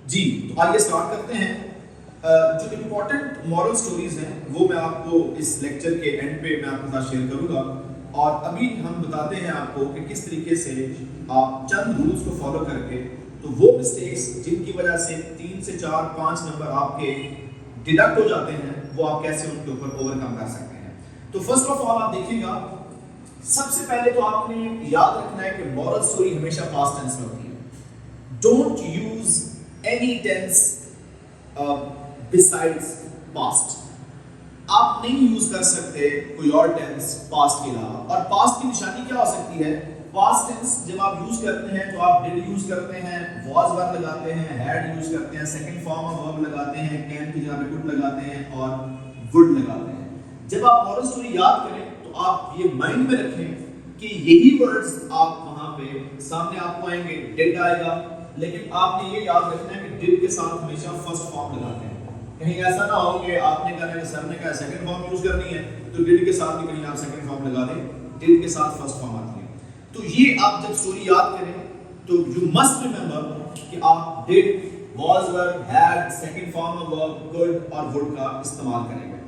जी, तो आइए स्टार्ट करते हैं। जो इम्पोर्टेंट मॉरल स्टोरीज हैं वो मैं आपको इस लेक्चर के एंड पे मैं आपके साथ शेयर करूंगा, और अभी हम बताते हैं आपको कि किस तरीके से आप चंद रूल्स को फॉलो करके तो वो मिस्टेक्स जिनकी वजह से 3 से 4 5 नंबर आपके डिडक्ट हो जाते हैं वो आप कैसे उनके ऊपर ओवरकम कर सकते हैं। तो फर्स्ट ऑफ ऑल आप देखिएगा, सबसे पहले तो आपने याद रखना है कि मॉरल स्टोरी हमेशा पास्ट टेंस में होती है। Don't use any tense besides past. आप नहीं यूज कर सकते कोई और टेंस पास्ट के अलावा। और पास्ट की निशानी क्या हो सकती है? पास्ट टेंस जब आप यूज करते हैं तो आप डिड यूज करते हैं, वाज वर्ब लगाते हैं, हैड यूज करते हैं, सेकंड फॉर्म ऑफ वर्ब लगाते हैं, कैन की जगह पे कुड लगाते हैं और वुड लगाते हैं। जब आप मॉरल स्टोरी याद करें तो आप ये माइंड में रखें कि यही वर्ड्स आप वहां पे सामने आपको आएंगे। डिड आएगा, लेकिन आपने ये याद रखना है कि डिड के साथ हमेशा फर्स्ट फॉर्म लगाते हैं। कहीं ऐसा ना हो कि आपने कहा सर ने कहा सेकंड फॉर्म यूज करनी है तो डिड के साथ भी कहीं आप सेकंड फॉर्म लगा दें, डिड के साथ फर्स्ट फॉर्म आती है। तो ये आप जब स्टोरी याद करें तो यू मस्ट रिमेंबर कि आप did, was verb, had, second form of verb, could और वुड का इस्तेमाल करेंगे।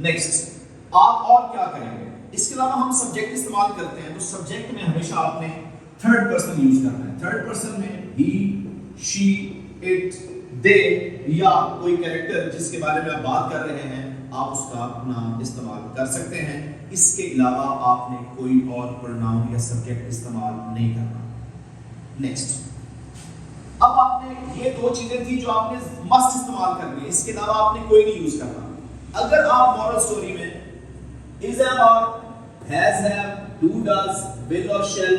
नेक्स्ट आप और क्या करेंगे? इसके अलावा हम सब्जेक्ट इस्तेमाल करते हैं, तो सब्जेक्ट में हमेशा आपने थर्ड पर्सन यूज करना है। थर्ड पर्सन में ही, शी, इट, दे या कोई कैरेक्टर जिसके बारे में आप बात कर रहे हैं आप उसका नाम इस्तेमाल कर सकते हैं। इसके अलावा आपने कोई और प्रोनाउन या सब्जेक्ट इस्तेमाल नहीं करना। नेक्स्ट, अब आपने ये दो चीजें थी जो आपने मस्ट इस्तेमाल करनी है, इसके अलावा आपने कोई नहीं यूज करना। अगर आप मॉरल स्टोरी में इज एम और has have, do does, will और शेल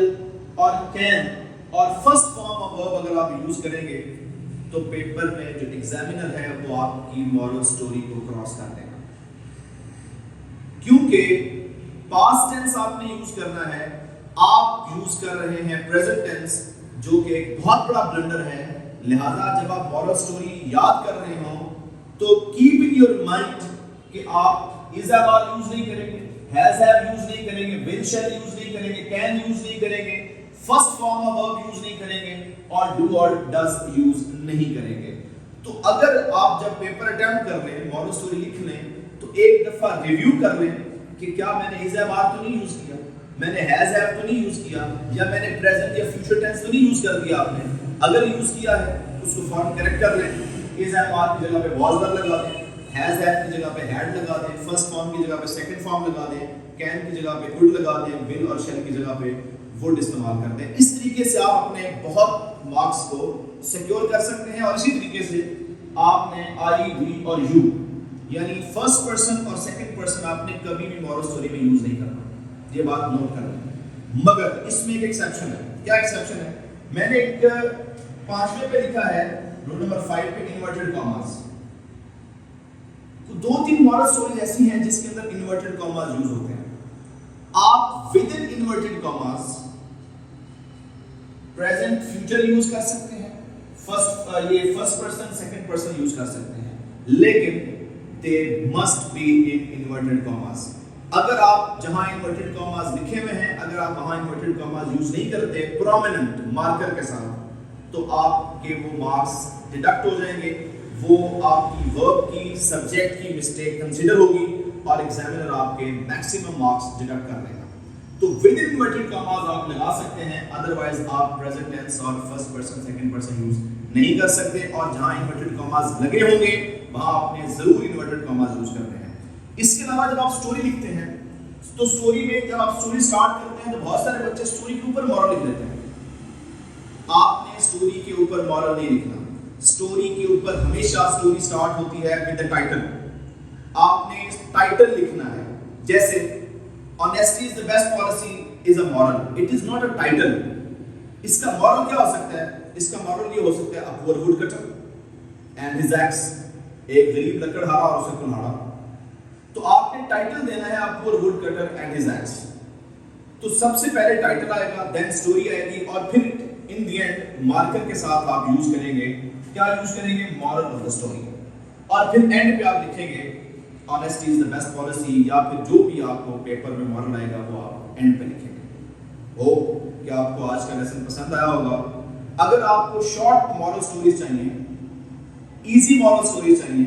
और कैन और फर्स्ट फॉर्म ऑफ वर्ब अगर आप यूज करेंगे तो पेपर में जो एग्जामिनर है वो आपकी मॉरल स्टोरी को क्रॉस कर देगा। क्योंकि पास्ट टेंस आपने यूज करना है, आप यूज कर रहे हैं प्रेजेंट टेंस जो कि एक बहुत बड़ा ब्लंडर है। लिहाजा जब आप मॉरल स्टोरी याद कर रहे हो तो कीप इन योर माइंड कि आप इज हैव आर यूज नहीं करेंगे, हैज हैव यूज नहीं करेंगे, विल शैल यूज नहीं करेंगे, कैन यूज नहीं करेंगे, first form of verb use नहीं करेंगे और डू और डज यूज नहीं करेंगे। तो अगर आप जब पेपर अटेम्प्ट कर रहे हैं, मॉरल स्टोरी लिख लें, तो एक दफा रिव्यू कर लें कि क्या मैंने इज हैव आर तो नहीं यूज किया, मैंने हैज हैव तो नहीं यूज किया, या मैंने प्रेजेंट या फ्यूचर टेंस तो नहीं यूज कर दिया। आपने अगर यूज किया है उसको फॉर्म करेक्ट कर लें। इज हैव आर की जगह पे वाज वर्ब लगा दें, हैज हैव की जगह पे हैड लगा दें, फर्स्ट फॉर्म की जगह पे सेकंड फॉर्म लगा दें, कैन की जगह पे कुड लगा दें, विल और शैल की जगह पे वुड इस्तेमाल करते हैं। इस तरीके से आप अपने बहुत मार्क्स को सिक्योर कर सकते हैं। और इसी तरीके से आपने आई, वी और यू यानी फर्स्ट पर्सन और सेकंड पर्सन आपने कभी भी मॉरल स्टोरी में यूज नहीं करना, ये बात नोट कर लें। मगर इसमें एक एक्सेप्शन है। क्या एक्सेप्शन है? मैंने एक 5वें पे लिखा है रूल नंबर 5 पे इन्वर्टेड कॉमास। तो 2-3 मॉरल स्टोरीज ऐसी हैं जिसके अंदर इन्वर्टेड कॉमास यूज होते हैं। आप with in inverted commas present future use कर सकते हैं, first person second person use कर सकते हैं, लेकिन they must be in inverted commas. अगर आप जहां इन्वर्टेड कॉमास लिखे हुए हैं, अगर आप वहां इन्वर्टेड कॉमास यूज नहीं करते प्रोमिनेंट मार्कर के साथ, तो आपके वो मार्क्स डिडक्ट हो जाएंगे। वो आपकी वर्ब की, सब्जेक्ट की मिस्टेक कंसीडर होगी और एग्जामिनर आपके मैक्सिमम मार्क्स डिडक्ट कर देगा। तो विद इन इन्वर्टेड कॉमास आप लगा सकते हैं, अदरवाइज आप प्रेजेंट टेंस और first person second person use नहीं कर सकते। और जहां इन्वर्टेड कॉमास लगे होंगे वहां आपने जरूर इन्वर्टेड कॉमास यूज करने हैं। इसके अलावा जब आप स्टोरी लिखते हैं तो स्टोरी में जब आप स्टोरी स्टार्ट करते हैं तो बहुत सारे बच्चे स्टोरी के ऊपर मॉरल लिख देते हैं। आपने स्टोरी के ऊपर मॉरल नहीं लिखना। स्टोरी के ऊपर हमेशा स्टोरी स्टार्ट होती है विद द टाइटल। आपने टाइटल लिखना है, जैसे Honesty is the best policy is a moral. It is not a title. इसका moral क्या हो सकता है? इसका moral ये हो सकता है a poor woodcutter and his axe, एक गरीब लकड़हारा और उसका कुल्हाड़ा। तो आपने टाइटल देना है a poor woodcutter and his axe। तो सबसे पहले टाइटल आएगा, then स्टोरी आएगी और फिर in the end मार्कर के साथ आप यूज करेंगे, क्या यूज करेंगे? moral of the story। और फिर एंड पे आप लिखेंगे Honesty is the best policy, या फिर जो भी आपको पेपर में मॉरल आएगा वो आप एंड पे लिखेंगे। होप कि आपको आज का लेसन पसंद आया होगा। अगर आपको शॉर्ट मॉरल स्टोरीज चाहिए इजी मॉरल स्टोरी चाहिए,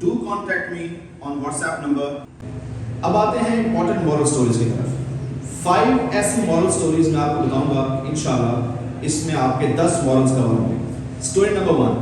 do contact me on WhatsApp number. अब आते हैं इंपॉर्टेंट मॉरल स्टोरीज की तरफ। 5 ऐसी मॉरल स्टोरीज मैं आपको बताऊंगा इंशाल्लाह, इसमें आपके 10 मॉरल्स कवर होंगे। Story number 1,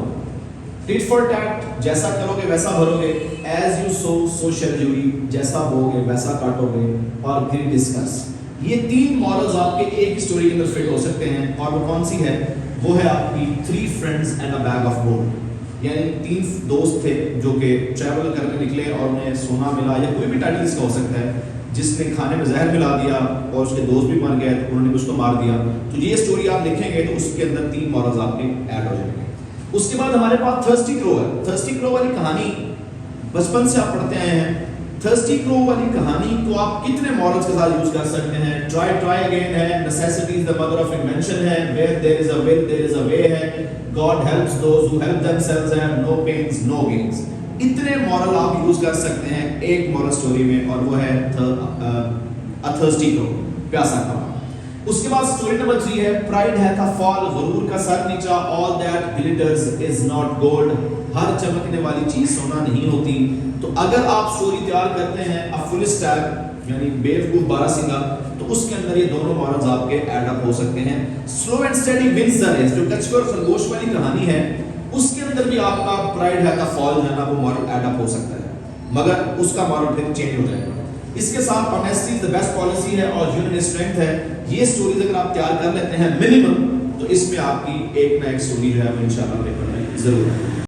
tit for tat, जैसा करोगे वैसा भरोगे, as you sow so shall you reap, जैसा बोओगे वैसा काटोगे, और फिर डिस्कस। ये 3 मॉरल्स आपके एक ही स्टोरी के अंदर फिट हो सकते हैं, और वो कौन सी है? वो है आपकी 3 friends and a bag of gold. यानी 3 दोस्त थे जो कि ट्रैवल करने निकले और उन्हें सोना मिला, या कोई भी टाइटल इसका हो सकता है, जिसने खाने में जहर मिला दिया और उसके दोस्त भी मर गए, तो उन्होंने उसको मार दिया। तो ये स्टोरी आप लिखेंगे तो उसके अंदर 3 मॉरल्स आपके ऐड हो जाएंगे। उसके बाद हमारे पास थर्स्टी क्रो है। थर्स्टी क्रो वाली कहानी बचपन से आप पढ़ते आए हैं। थर्स्टी क्रो वाली कहानी को आप कितने मॉरल्स के साथ यूज कर सकते हैं? ट्राई अगेन है, necessity is the mother of invention है, where there is a will there is a way है, God helps those who help themselves है, नो पेन्स नो गेन्स। इतने मॉरल आप यूज कर सकते हैं एक मॉरल स्टोरी में, और वो है अ थर्स्टी क्रो, प्यासा कौवा। उसके बाद स्टोरी नंबर 3 है, प्राइड है था फॉल, गुरूर का सर नीचा, all that glitters is not gold, हर चमकने वाली चीज सोना नहीं होती। तो अगर आप स्टोरी तैयार करते हैं अ फुलिश टैग यानी बेवकूफ बारहसिंगा, तो उसके अंदर ये दोनों मॉरल्स आपके ऐड अप हो सकते हैं। Slow and steady wins the race, जो कछुए और खरगोश वाली कहानी है, उसके अंदर भी आपका प्राइड है का फॉल है ना, वो मॉरल ऐड अप हो सकता है, मगर उसका मॉरल फिर चेंज हो जाएगा। इसके साथ honesty is the best policy है और यूनियन स्ट्रेंथ है। ये स्टोरीज अगर आप तैयार कर लेते हैं मिनिमम, तो इसमें आपकी एक ना एक स्टोरी जो है वो इंशाल्लाह पेपर में जरूर है।